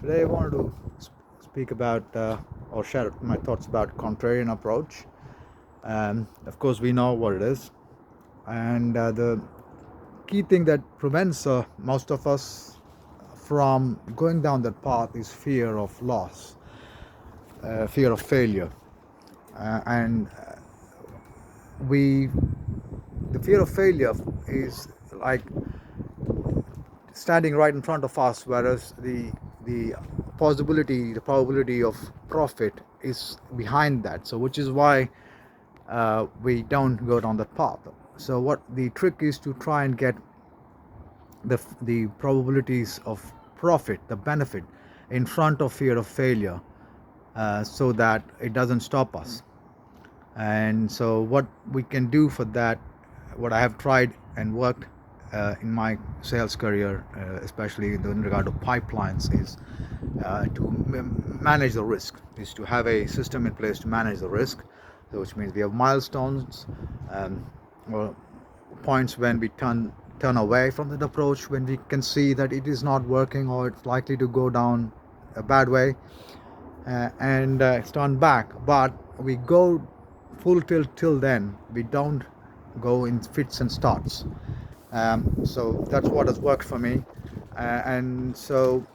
Today I wanted to speak about or share my thoughts about contrarian approach. Of course, we know what it is, and the key thing that prevents most of us from going down that path is fear of loss, fear of failure, and we the fear of failure is like standing right in front of us, whereas the probability of profit is behind that. So, which is why we don't go down that path. So, what the trick is to try and get the probabilities of profit, the benefit, in front of fear of failure, so that it doesn't stop us. And so, what we can do for that, what I have tried and worked in my sales career, especially in regard to pipelines, is to manage the risk, is to have a system in place to manage the risk. So, which means we have milestones, or points when we turn away from that approach, when we can see that it is not working or it's likely to go down a bad way, and it's turn back. But we go full tilt till then. We don't go in fits and starts. So that's what has worked for me, and so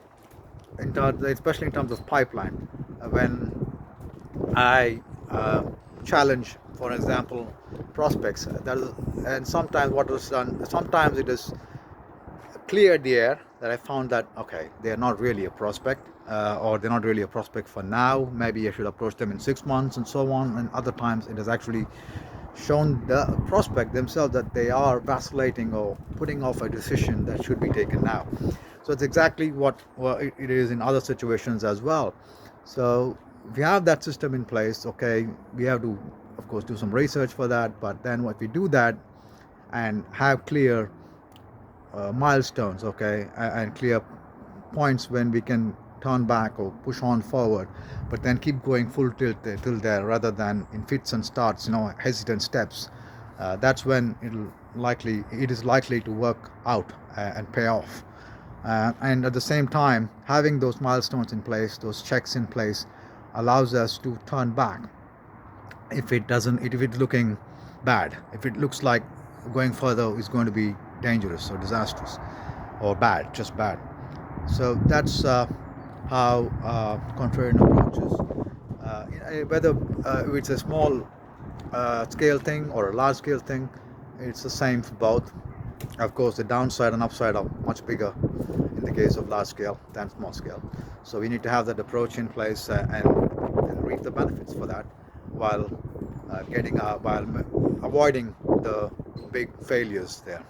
especially in terms of pipeline, when I challenge, for example, prospects. And sometimes what is done, sometimes it is cleared the air that I found that okay, they are not really a prospect, or they're not really a prospect for now. Maybe I should approach them in 6 months and so on. And other times it has actually shown the prospect themselves that they are vacillating or putting off a decision that should be taken now. So it's exactly what it is in other situations as well. So if we have that system in place, okay, we have to, of course, do some research for that. But then, what we do that and have clear milestones, okay, and clear points when we can turn back or push on forward, but then keep going full tilt till there, rather than in fits and starts, hesitant steps. That's when it is likely to work out and pay off. And at the same time, having those milestones in place, those checks in place, allows us to turn back if it's looking bad, if it looks like going further is going to be dangerous or disastrous or bad, just bad. So that's how contrarian approaches, whether it's a small scale thing or a large scale thing, it's the same for both. Of course, the downside and upside are much bigger in the case of large scale than small scale. So we need to have that approach in place, and reap the benefits for that, while while avoiding the big failures there.